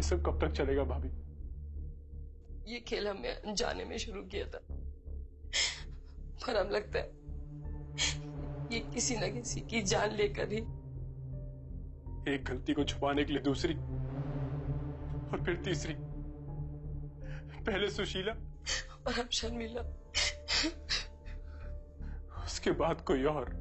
ये सब कब तक चलेगा भाभी? ये खेल हमने अनजाने में शुरू किया था, पर अब लगता है ये किसी न किसी की जान लेकर ही। एक गलती को छुपाने के लिए दूसरी और फिर तीसरी, पहले सुशीला और अब शर्मिला, उसके बाद कोई और।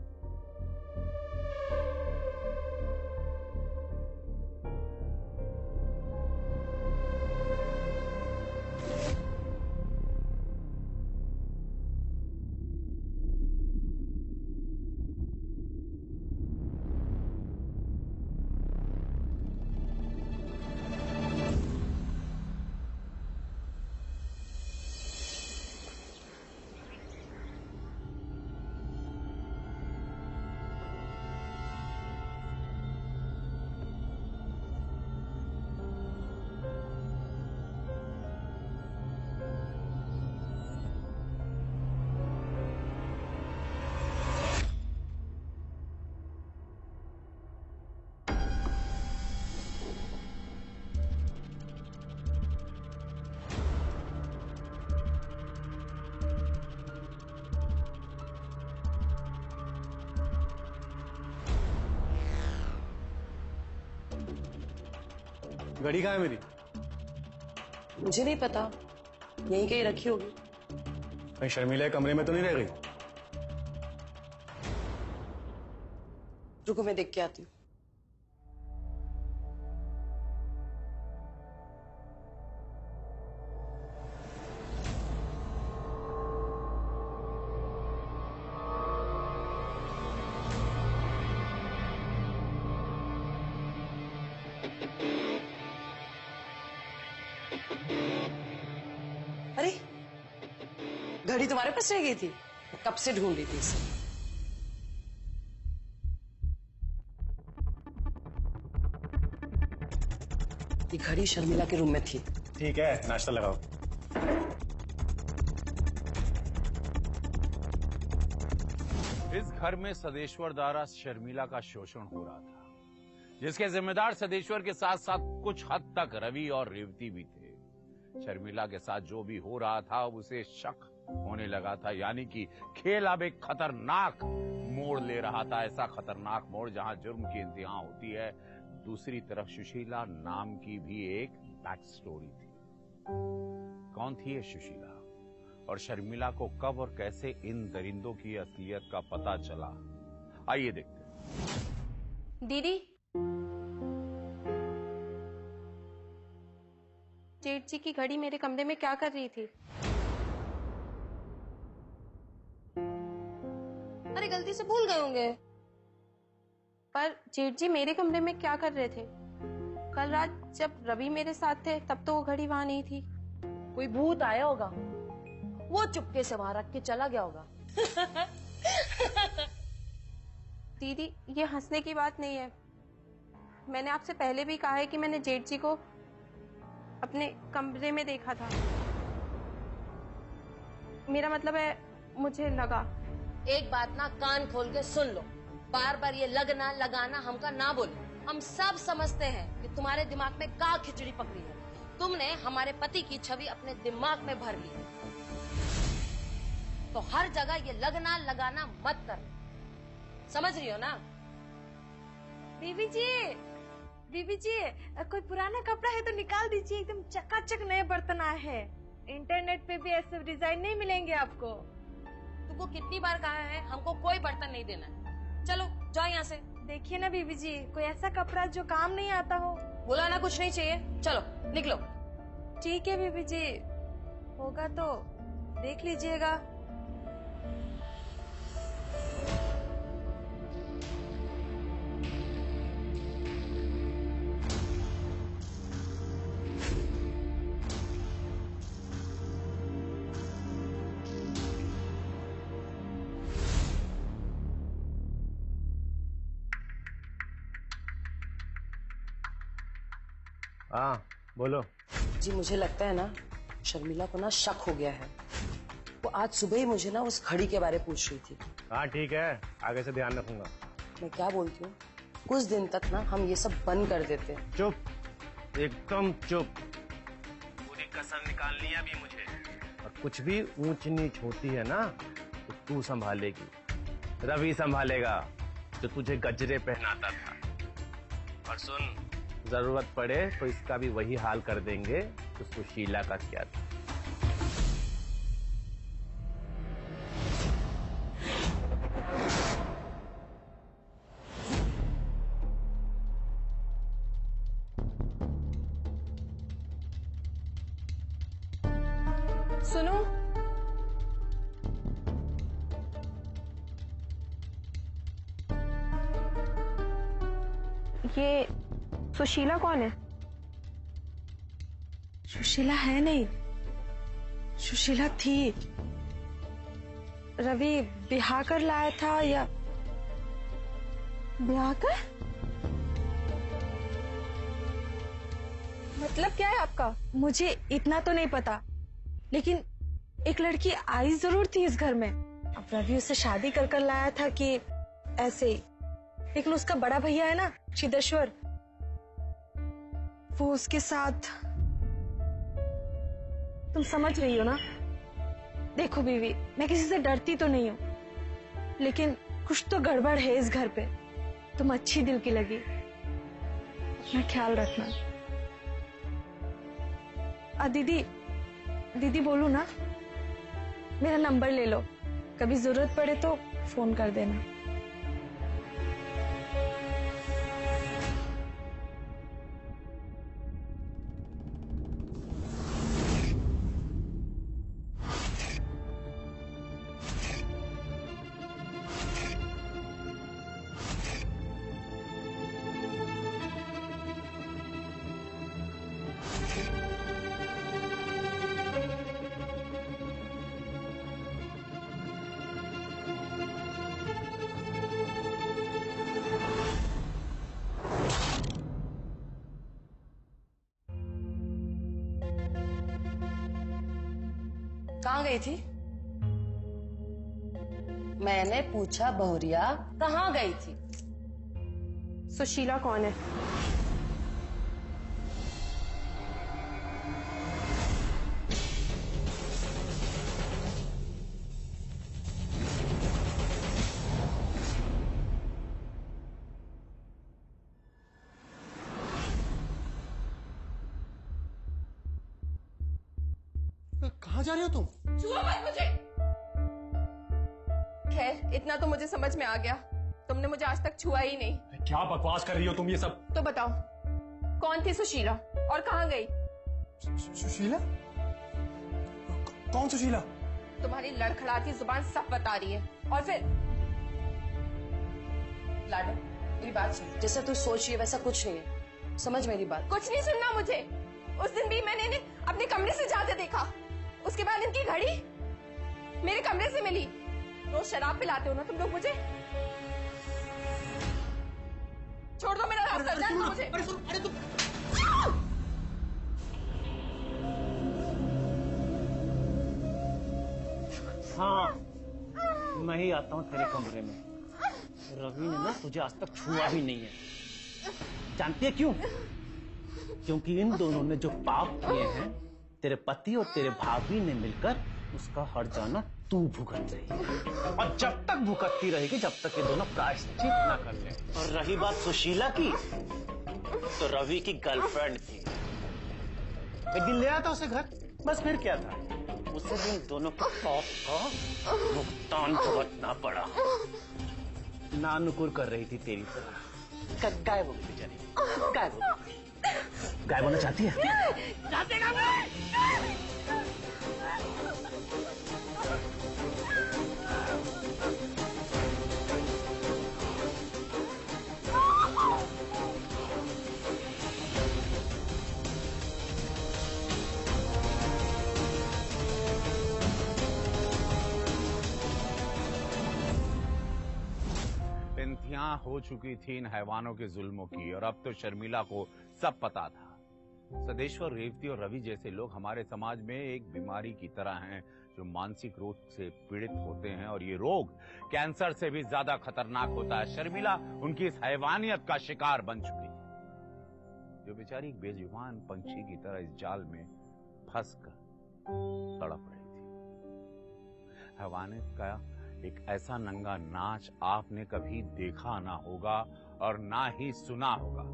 घड़ी कहाँ है मेरी? मुझे नहीं पता, यहीं कहीं रखी होगी। कहीं शर्मिला के कमरे में तो नहीं रह गई? रुको मैं देख के आती हूँ। अरे घड़ी तुम्हारे पास रह गई थी? कब से ढूंढ रही थी इसे। ये घड़ी शर्मिला के रूम में थी। ठीक है, नाश्ता लगाओ। इस घर में सदेश्वर द्वारा शर्मिला का शोषण हो रहा था, जिसके जिम्मेदार सदेश्वर के साथ साथ कुछ हद तक रवि और रेवती भी थे। शर्मिला के साथ जो भी हो रहा था उसे शक होने लगा था, यानी कि खेल अब एक खतरनाक मोड़ ले रहा था। ऐसा खतरनाक मोड़ जहां जुर्म की इंतहा होती है, दूसरी तरफ सुशीला नाम की भी एक बैक स्टोरी थी। कौन थी ये सुशीला और शर्मिला को कब और कैसे इन दरिंदों की असलियत का पता चला? आइए देखते हैं। दीदी, जेठ जी की घड़ी मेरे कमरे में क्या कर रही थी? अरे गलती से भूल गए होंगे। पर जेठ जी मेरे कमरे में क्या कर रहे थे? कल रात जब रवि मेरे साथ थे तब तो वो घड़ी वहां नहीं थी। कोई भूत आया होगा, वो चुपके से वहां रख के चला गया होगा। दीदी ये हंसने की बात नहीं है। मैंने आपसे पहले भी कहा है कि मैंने जेठ जी को अपने कमरे में देखा था। मेरा मतलब है मुझे लगा। एक बात ना कान खोल के सुन लो, बार बार ये लगना लगाना हमका ना बोलो। हम सब समझते हैं कि तुम्हारे दिमाग में का खिचड़ी पकड़ी है। तुमने हमारे पति की छवि अपने दिमाग में भर ली है, तो हर जगह ये लगना लगाना मत करना। समझ रही हो ना? बीबी जी, बीबी जी, कोई पुराना कपड़ा है तो निकाल दीजिए। एकदम चकाचक नए बर्तन आए हैं। इंटरनेट पे भी ऐसे डिजाइन नहीं मिलेंगे आपको। तुमको कितनी बार कहा है हमको कोई बर्तन नहीं देना है। चलो जाओ यहाँ से। देखिए ना बीबी जी, कोई ऐसा कपड़ा जो काम नहीं आता हो। बोला ना कुछ नहीं चाहिए, चलो निकलो। ठीक है बीबी जी, होगा तो देख लीजिएगा। हाँ बोलो। जी मुझे लगता है ना शर्मिला को ना शक हो गया है। वो आज सुबह ही मुझे ना उस घड़ी के बारे में पूछ रही थी। हाँ ठीक है, आगे से ध्यान रखूंगा। मैं क्या बोलती हूँ, कुछ दिन तक ना हम ये सब बंद कर देते हैं। चुप। एकदम चुप। पूरी कसम निकालनी है अभी मुझे, और कुछ भी ऊंच नीच होती है ना तो तू संभालेगी, रवि संभालेगा जो तुझे गजरे पहनाता था। और सुन, जरूरत पड़े तो इसका भी वही हाल कर देंगे जो सुशीला का किया था। सुनो, ये सुशीला कौन है? सुशीला है नहीं, सुशीला थी। रवि ब्याह कर लाया था या ब्याह कर? मतलब क्या है आपका? मुझे इतना तो नहीं पता, लेकिन एक लड़की आई जरूर थी इस घर में। अब रवि उससे शादी कर कर लाया था कि ऐसे ही। लेकिन उसका बड़ा भैया है ना सिद्धेश्वर, वो उसके साथ। तुम समझ रही हो ना? देखो बीवी, मैं किसी से डरती तो नहीं हूँ, लेकिन कुछ तो गड़बड़ है इस घर पे। तुम अच्छी दिल की लगी, अपना ख्याल रखना। दीदी, दीदी बोलू ना, मेरा नंबर ले लो, कभी जरूरत पड़े तो फोन कर देना। कहाँ गई थी? मैंने पूछा बहुरिया, कहाँ गई थी? सुशीला कौन है? कहाँ जा रहे हो तुम? छुओ मत मुझे। खैर, इतना तो मुझे समझ में आ गया, तुमने मुझे आज तक छुआ ही नहीं। क्या बकवास कर रही हो तुम ये सब? तो बताओ, कौन थी सुशीला और कहाँ गई? सुशीला? कौन सुशीला? तुम्हारी लड़खड़ाती जुबान सब बता रही है। और फिर लाडो, मेरी बात सुन। जैसा तू सोच रही है वैसा कुछ नहीं है, समझ मेरी बात। कुछ नहीं सुनना मुझे। उस दिन भी मैंने इन्हें अपने कमरे से जाते देखा, उसके बाद इनकी घड़ी मेरे कमरे से मिली। रोज शराब पिलाते हो ना तुम लोग मुझे। छोड़ दो मेरा रास्ता, जाने दो मुझे। अरे तुम हाँ, मैं ही आता हूँ तेरे कमरे में। रवि ने ना तुझे आज तक छुआ भी नहीं है। जानती है क्यों? क्योंकि इन दोनों ने जो पाप किए हैं, तेरे पति और तेरे भाभी ने मिलकर उसका हर जाना तू भुगत रही है। और जब तक भुगतती रहेगी, जब तक ये दोनों प्रायश्चित ना कर ले। और रही बात सुशीला की, तो रवि की गर्लफ्रेंड थी। एक दिन ले आया था उसे घर, बस फिर क्या था? उसे भी इन दोनों के पाप का भुगतान भुगतना पड़ा। नानुकुर कर रही थी तेरी तरह। गायब हो गई बेचारी, गायब हो गई। गायब होना चाहती है? पेंथियां हो चुकी थी इन हैवानों के जुल्मों की, और अब तो शर्मिला को सब पता था। सदेश्वर, रेवती और रवि जैसे लोग हमारे समाज में एक बीमारी की तरह हैं जो मानसिक रोग से पीड़ित होते हैं, और ये रोग कैंसर से भी ज्यादा खतरनाक होता है। शर्मिला उनकी इस हैवानियत का शिकार बन चुकी थी। जो बेचारी एक बेजुबान पंछी की तरह इस जाल में फंसकर तड़प रही थी। हैवानियत का एक ऐसा नंगा नाच आपने कभी देखा ना होगा और ना ही सुना होगा।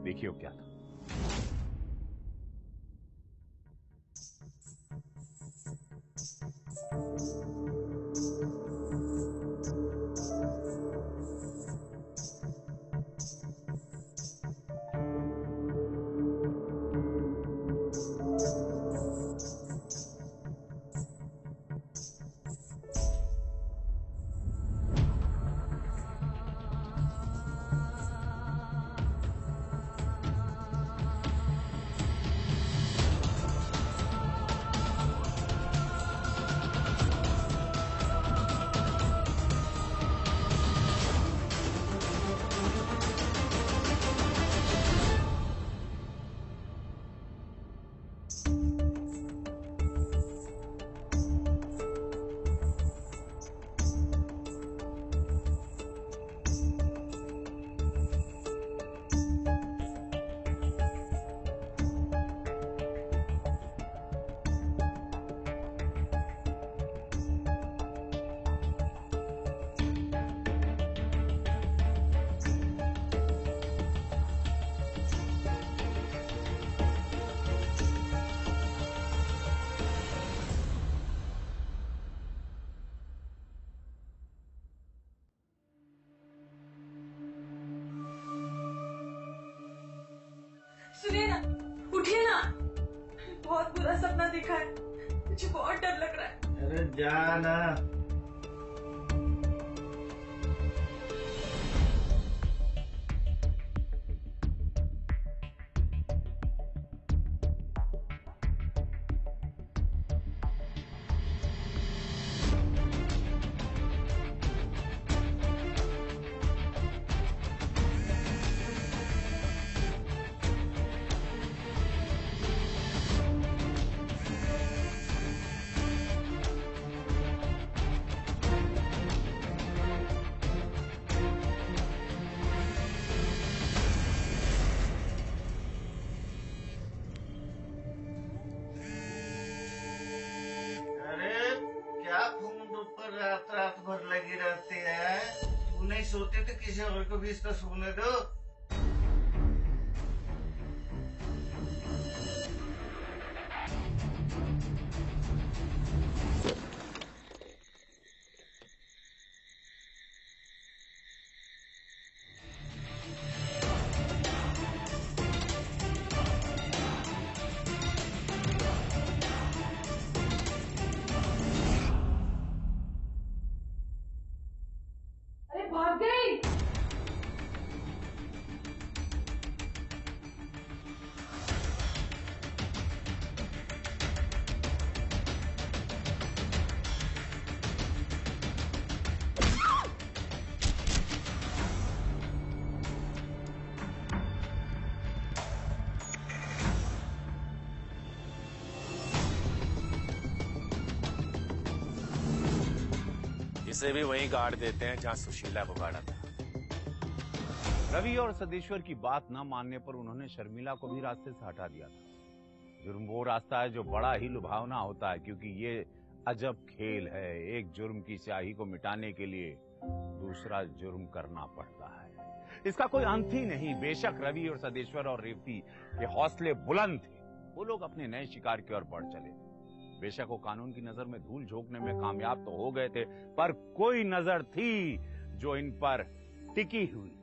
देखिए क्या था। सुनिए ना, उठिए ना, बहुत बुरा सपना देखा है, मुझे बहुत डर लग रहा है। अरे जाना। रात भर लगी रहती है। तू नहीं सोती तो किसी और को भी इसका सोने दो। भाग गई। इसे भी वहीं गाड़ देते हैं जहां सुशीला को गाड़ा था। रवि और सदेश्वर की बात न मानने पर उन्होंने शर्मिला को भी रास्ते से हटा दिया था। जुर्म वो रास्ता है जो बड़ा ही लुभावना होता है, क्योंकि ये अजब खेल है। एक जुर्म की स्याही को मिटाने के लिए दूसरा जुर्म करना पड़ता है। इसका कोई अंत ही नहीं। बेशक रवि और सदेश्वर और रेवती के हौसले बुलंद थे, वो लोग अपने नए शिकार की ओर बढ़ चले थे। बेशक वो कानून की नजर में धूल झोंकने में कामयाब तो हो गए थे, पर कोई नजर थी जो इन पर टिकी हुई थी।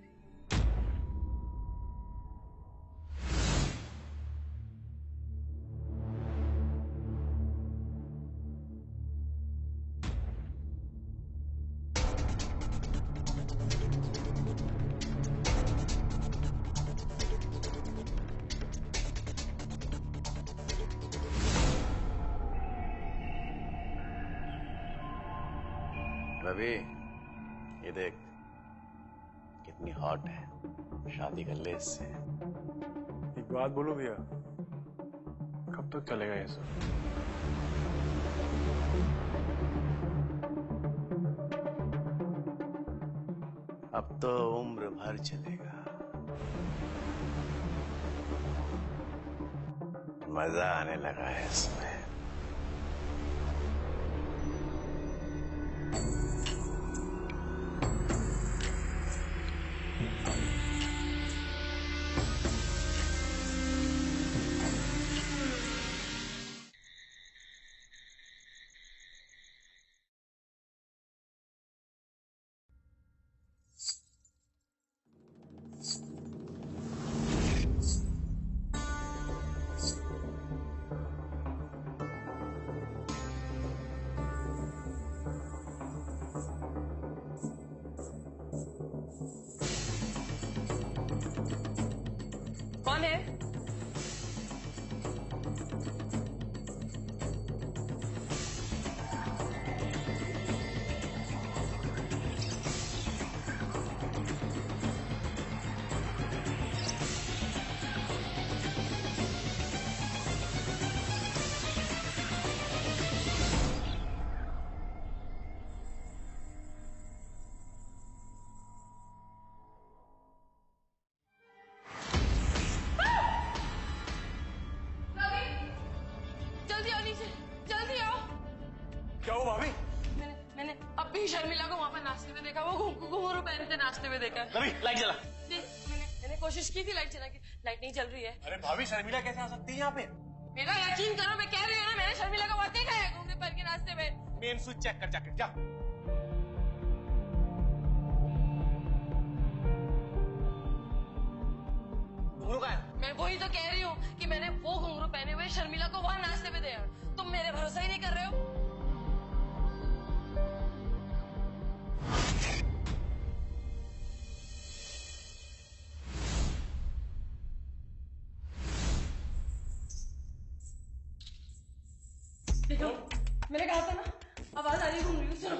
रवि, ये देख कितनी हॉट है, शादी कर ले इससे। एक बात बोलो भैया, कब तक चलेगा ये सब? अब तो उम्र भर चलेगा। मजा आने लगा है इसमें। कौन है? जल्दी आओ नीचे, जल्दी आओ। क्या हुआ भाभी? मैंने अभी शर्मिला को वहाँ पर नाश्ते में देखा। वो घुंघरू पहने थे, नाश्ते में देखा। रवि लाइट जला। मैंने कोशिश की थी लाइट जला की, लाइट नहीं जल रही है। अरे भाभी शर्मिला कैसे आ सकती है यहाँ पे? मेरा यकीन करो, मैं कह रही हूँ ना, मैंने शर्मिला को वहाँ देखा है घुंघरू पहन के नाश्ते में। मेन स्विच चेक कर जाके जा। घुंघरू कहाँ है? मैं वही तो कह रही हूँ कि मैंने वो घुंघरू पहने हुए शर्मिला को वहाँ नाश्ते में दिया। तुम मेरे भरोसा ही नहीं कर रहे हो। देखो, मैंने कहा था ना, आवाज आ रही है घुंघरू की। सुनो।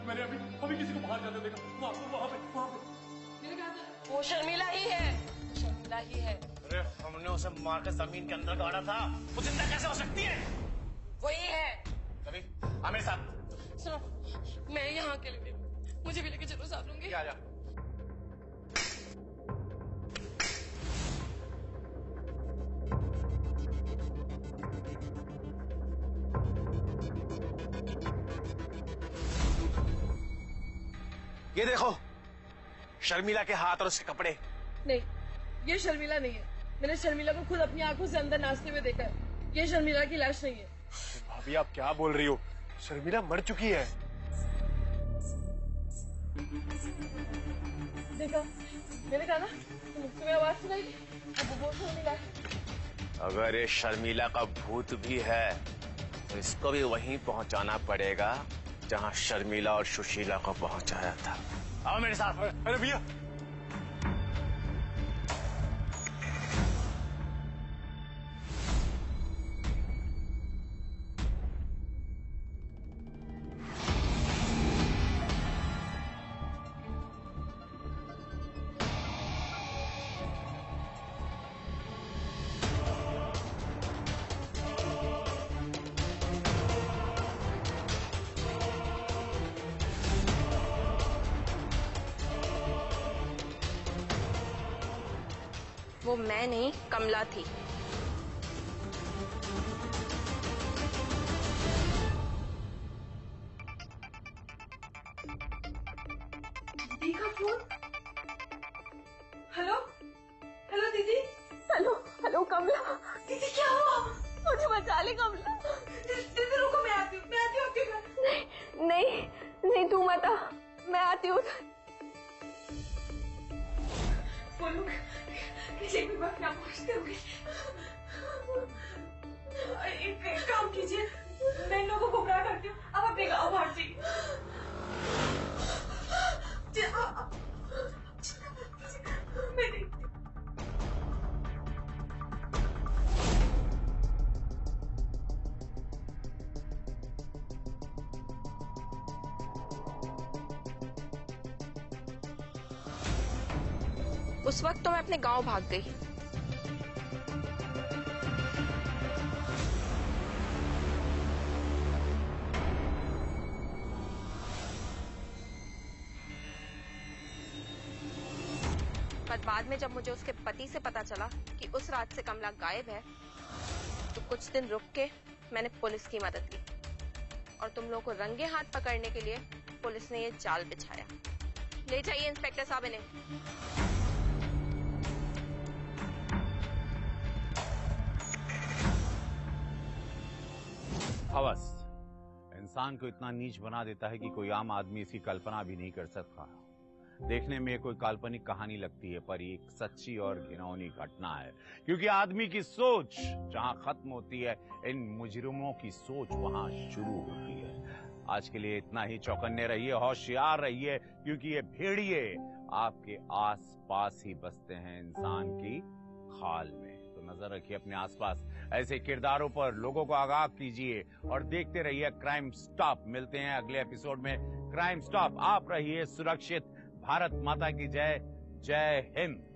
मैंने अभी किसी को बाहर जाते देखा। वहाँ पे। मैंने कहा था, वो शर्मिला ही है, शर्मिला ही है। अरे हमने उसे मारकर जमीन के अंदर गाड़ा था, वो जिंदा कैसे हो सकती है? वही है। रवि आ मेरे साथ। सुनो, मैं यहाँ अकेले भी, मुझे भी लेके चलो साथ लूंगी। आ जा। ये देखो शर्मिला के हाथ और उसके कपड़े। नहीं, ये शर्मिला नहीं है। मैंने शर्मिला को खुद अपनी आंखों से अंदर नाश्ते में देखा है। ये शर्मिला की लाश नहीं है। भाभी आप क्या बोल रही हो? शर्मिला मर चुकी है। देखा, मैंने कहा ना, तुम्हें आवाज सुनाई? अब वो शर्मिला है। अगर ये शर्मिला का भूत भी है तो इसको भी वहीं पहुंचाना पड़ेगा जहां शर्मिला और सुशीला को पहुंचाया था। आओ मेरे साथ। अरे भैया, वो मैं नहीं, कमला थी। दीदी का फोन। हेलो हेलो दीदी। हेलो हेलो कमला। दीदी क्या हुआ? मुझे बचा ले कमला। दीदी रुको, मैं आती हूँ आपके घर। नहीं तू मत आ, मैं आती हूँ। वो लोग किसी भी वक्त ना पहुंचते होंगे। एक काम कीजिए, मैं इन लोगों को गुमराह करती हूँ, अब अपने गाँव भाग जाइए। उस वक्त तो मैं अपने गांव भाग गई। पर बाद में जब मुझे उसके पति से पता चला कि उस रात से कमला गायब है, तो कुछ दिन रुक के मैंने पुलिस की मदद ली और तुम लोगों को रंगे हाथ पकड़ने के लिए पुलिस ने ये जाल बिछाया। ले जाइए इंस्पेक्टर साहब इन्हें। हवस इंसान को इतना नीच बना देता है कि कोई आम आदमी इसकी कल्पना भी नहीं कर सकता। देखने में कोई काल्पनिक कहानी लगती है, पर एक सच्ची और घिनौनी घटना है, क्योंकि आदमी की सोच जहां खत्म होती है, इन मुजरिमों की सोच वहां शुरू होती है। आज के लिए इतना ही। चौकन्ने रहिए, होशियार रहिए, क्योंकि ये भेड़िए आपके आस पास ही बसते हैं, इंसान की खाल में। तो नजर रखिए अपने आसपास ऐसे किरदारों पर, लोगों को आगाह कीजिए और देखते रहिए क्राइम स्टॉप। मिलते हैं अगले एपिसोड में क्राइम स्टॉप। आप रहिए सुरक्षित। भारत माता की जय। जय हिंद।